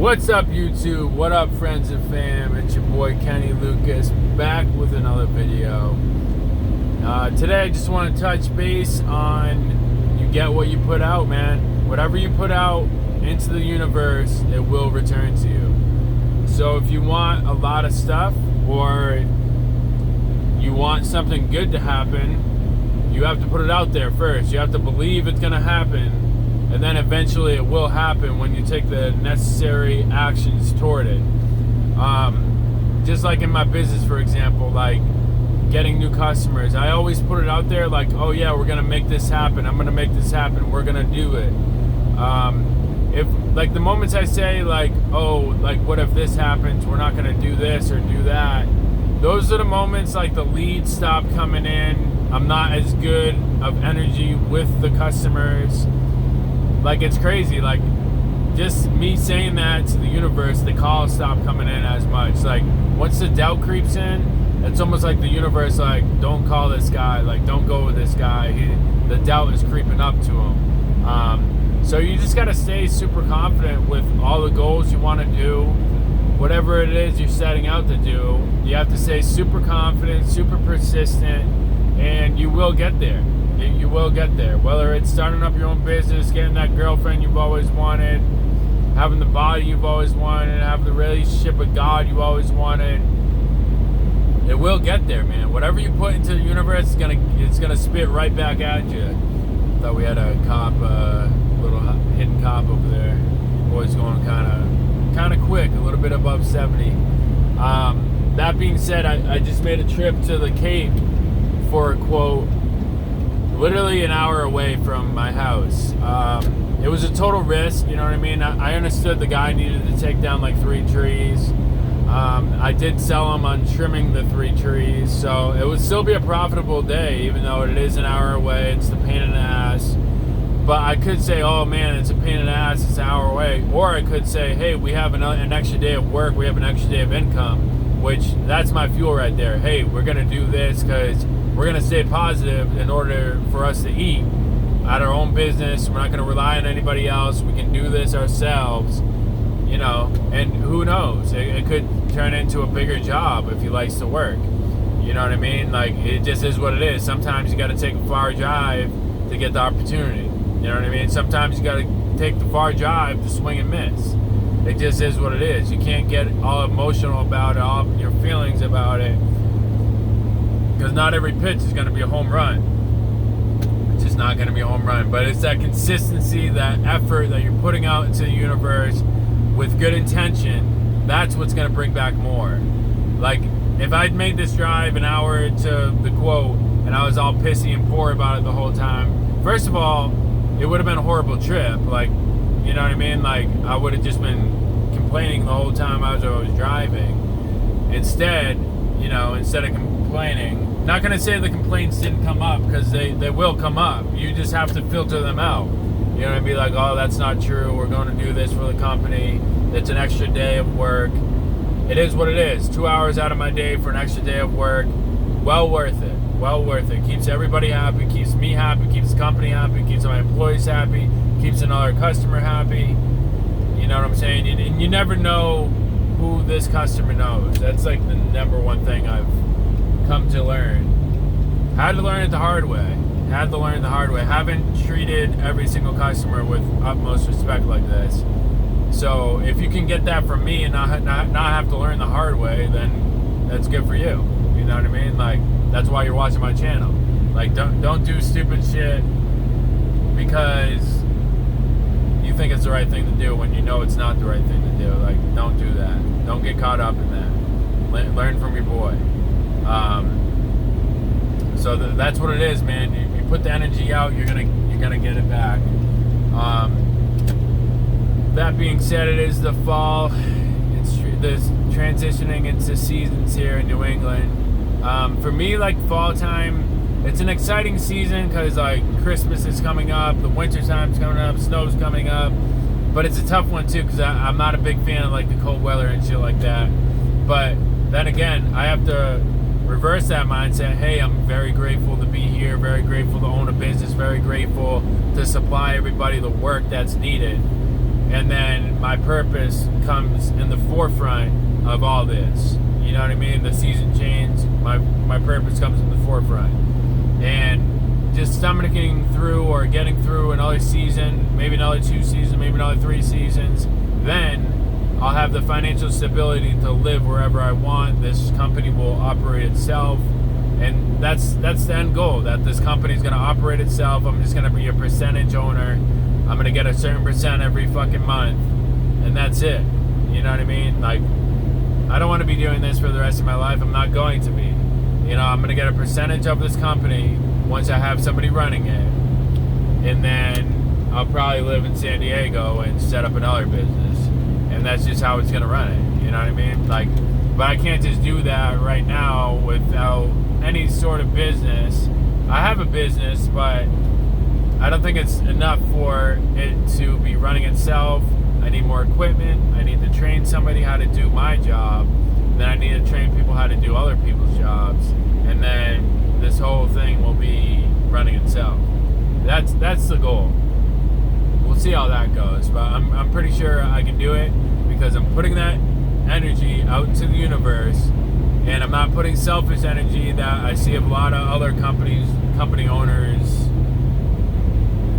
What's up, YouTube? What up, friends and fam? It's your boy Kenny Lucas back with another video. Today I just want to touch base on you get what you put out, man. Whatever you put out into the universe, it will return to you. So if you want a lot of stuff or you want something good to happen, you have to put it out there first. You have to believe it's going to happen. And then eventually it will happen when you take the necessary actions toward it. Just like in my business, for example, like getting new customers. I always put it out there like, oh yeah, we're gonna make this happen. I'm gonna make this happen. We're gonna do it. If like the moments I say like, oh, like what if this happens? We're not gonna do this or do that. Those are the moments like the leads stop coming in. I'm not as good of energy with the customers. Like, it's crazy. Like, just me saying that to the universe, the calls stop coming in as much. Like, once the doubt creeps in, it's almost like the universe, like, don't call this guy. Like, don't go with this guy. The doubt is creeping up to him. So you just got to stay super confident with all the goals you want to do. Whatever it is you're setting out to do, you have to stay super confident, super persistent, and you will get there. You will get there. Whether it's starting up your own business, getting that girlfriend you've always wanted, having the body you've always wanted, having the relationship with God you've always wanted, it will get there, man. Whatever you put into the universe, it's gonna spit right back at you. Thought we had a cop, little hidden cop over there. Boy's going kind of quick, a little bit above 70. That being said, I just made a trip to the Cape for a quote. Literally an hour away from my house. It was a total risk, you know what I mean? I understood the guy needed to take down like 3 trees. I did sell him on trimming the 3 trees, so it would still be a profitable day, even though it is an hour away. It's the pain in the ass. But I could say, oh man, it's a pain in the ass, it's an hour away. Or I could say, hey, we have an extra day of work, we have an extra day of income, which that's my fuel right there. Hey, we're gonna do this because we're going to stay positive in order for us to eat at our own business. We're not going to rely on anybody else. We can do this ourselves, you know, and who knows? It could turn into a bigger job if he likes to work. You know what I mean? Like, it just is what it is. Sometimes you got to take a far drive to get the opportunity. You know what I mean? Sometimes you got to take the far drive to swing and miss. It just is what it is. You can't get all emotional about it, all your feelings about it. Because not every pitch is going to be a home run. It's just not going to be a home run. But it's that consistency, that effort that you're putting out into the universe with good intention. That's what's going to bring back more. Like, if I'd made this drive an hour to the quote and I was all pissy and poor about it the whole time, first of all, it would have been a horrible trip. Like, you know what I mean? Like, I would have just been complaining the whole time I was driving. Instead of complaining, not going to say the complaints didn't come up, because they will come up. You just have to filter them out. You know, and be like, oh, that's not true. We're going to do this for the company. It's an extra day of work. It is what it is. 2 hours out of my day for an extra day of work. Well worth it. Well worth it. Keeps everybody happy. Keeps me happy. Keeps the company happy. Keeps my employees happy. Keeps another customer happy. You know what I'm saying? And you never know who this customer knows. That's like the number one thing I've come to learn. Had to learn it the hard way. Haven't treated every single customer with utmost respect like this. So if you can get that from me and not have to learn the hard way, then that's good for you. You know what I mean? Like, that's why you're watching my channel. Like, don't do stupid shit because you think it's the right thing to do when you know it's not the right thing to do. Like, don't do that. Don't get caught up in that. Learn from your boy. So that's what it is, man. You put the energy out, you're gonna get it back. That being said, it is the fall. There's transitioning into seasons here in New England. For me, like fall time, it's an exciting season because like Christmas is coming up, the winter time's coming up, snow's coming up. But it's a tough one too because I'm not a big fan of like the cold weather and shit like that. But then again, I have to reverse that mindset. Hey, I'm very grateful to be here, very grateful to own a business, very grateful to supply everybody the work that's needed. and then my purpose comes in the forefront of all this. You know what I mean? The season change, my purpose comes in the forefront. And just stomaching through or getting through another season, maybe another 2 seasons, maybe another 3 seasons, then I'll have the financial stability to live wherever I want. This company will operate itself. And that's the end goal, that this company is going to operate itself. I'm just going to be a percentage owner. I'm going to get a certain percent every fucking month. And that's it. You know what I mean? Like, I don't want to be doing this for the rest of my life. I'm not going to be. You know, I'm going to get a percentage of this company once I have somebody running it. And then I'll probably live in San Diego and set up another business. And that's just how it's going to run it. You know what I mean? Like, but I can't just do that right now without any sort of business. I have a business, but I don't think it's enough for it to be running itself. I need more equipment. I need to train somebody how to do my job. Then I need to train people how to do other people's jobs. And then this whole thing will be running itself. That's the goal. We'll see how that goes. But I'm pretty sure I can do it because I'm putting that energy out into the universe. And I'm not putting selfish energy that I see a lot of other company owners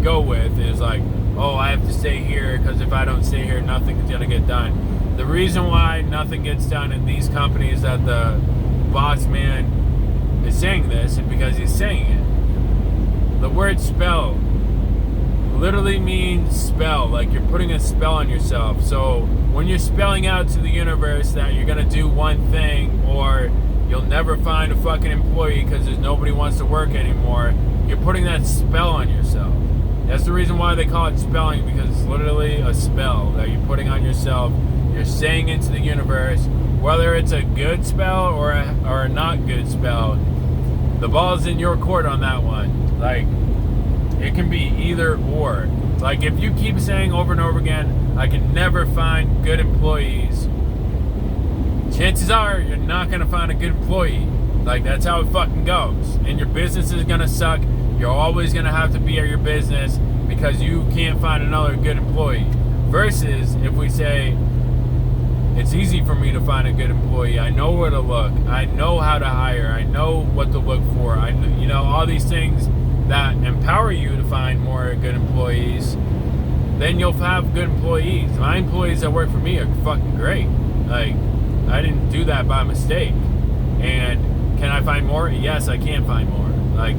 go with. Is like, oh, I have to stay here because if I don't stay here, nothing's going to get done. The reason why nothing gets done in these companies that the boss man is saying this, and because he's saying it. The word spell literally means spell. Like, you're putting a spell on yourself. So when you're spelling out to the universe that you're going to do one thing, or you'll never find a fucking employee because there's nobody wants to work anymore, you're putting that spell on yourself. That's the reason why they call it spelling, because it's literally a spell that you're putting on yourself. You're saying into the universe, whether it's a good spell or a not good spell, the ball's in your court on that one. Like, it can be either or. Like, if you keep saying over and over again, I can never find good employees, chances are you're not going to find a good employee. Like, that's how it fucking goes. And your business is going to suck. You're always going to have to be at your business because you can't find another good employee. Versus if we say, it's easy for me to find a good employee. I know where to look. I know how to hire. I know what to look for. All these things that empower you to find more good employees. Then you'll have good employees. My employees that work for me are fucking great. Like, I didn't do that by mistake. And can I find more? Yes, I can find more. Like,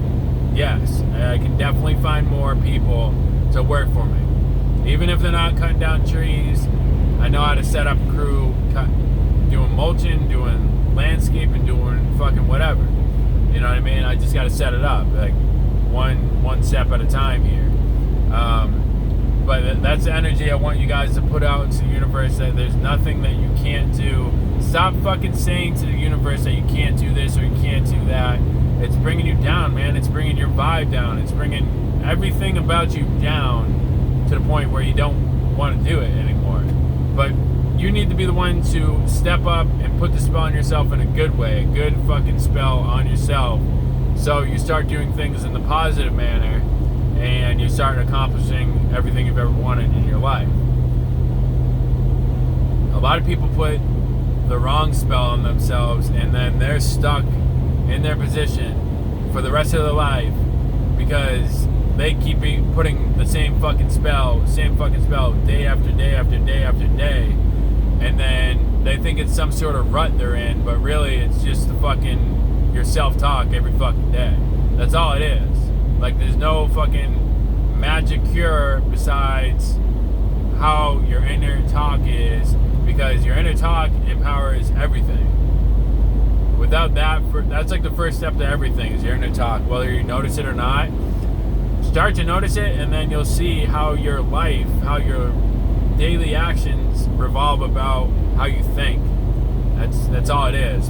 yes, I can definitely find more people to work for me. Even if they're not cutting down trees, I know how to set up a crew, doing mulching, doing landscaping, doing fucking whatever. You know what I mean? I just got to set it up, like one step at a time here. But that's the energy I want you guys to put out into the universe, that there's nothing that you can't do. Stop fucking saying to the universe that you can't do this or you can't do that. It's bringing you down, man. It's bringing your vibe down. It's bringing everything about you down to the point where you don't want to do it anymore. But you need to be the one to step up and put the spell on yourself in a good way, a good fucking spell on yourself. So you start doing things in the positive manner and you start accomplishing everything you've ever wanted in your life. A lot of people put the wrong spell on themselves and then they're stuck in their position for the rest of their life because they keep putting the same fucking spell day after day after day after day, and then they think it's some sort of rut they're in, but really it's just the fucking your self-talk every fucking day. That's all it is. Like, there's no fucking magic cure besides how your inner talk is, because your inner talk empowers everything. Without that, that's like the first step to everything, is your inner talk. Whether you notice it or not, start to notice it, and then you'll see how your life, how your daily actions revolve about how you think. That's all it is.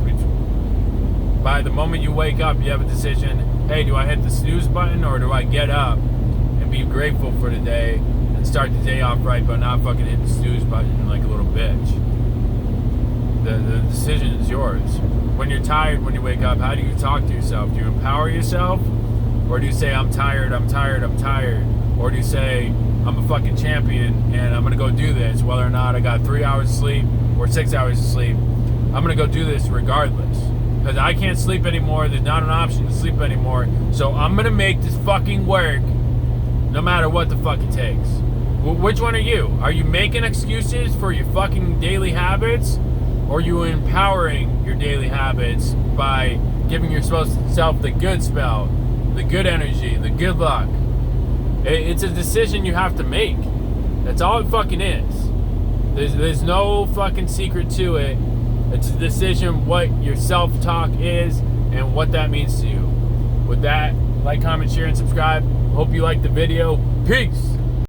By the moment you wake up, you have a decision. Hey, do I hit the snooze button, or do I get up and be grateful for the day and start the day off right, but not fucking hit the snooze button like a little bitch? The decision is yours. When you're tired, when you wake up, how do you talk to yourself? Do you empower yourself? Or do you say, I'm tired, I'm tired, I'm tired? Or do you say, I'm a fucking champion and I'm gonna go do this, whether or not I got 3 hours of sleep or 6 hours of sleep. I'm gonna go do this regardless. Because I can't sleep anymore. There's not an option to sleep anymore. So I'm gonna make this fucking work no matter what the fuck it takes. Which one are you? Are you making excuses for your fucking daily habits? Or are you empowering your daily habits by giving yourself the good spell, the good energy, the good luck? It's a decision you have to make. That's all it fucking is. There's no fucking secret to it. It's a decision what your self-talk is and what that means to you. With that, like, comment, share, and subscribe. Hope you liked the video. Peace!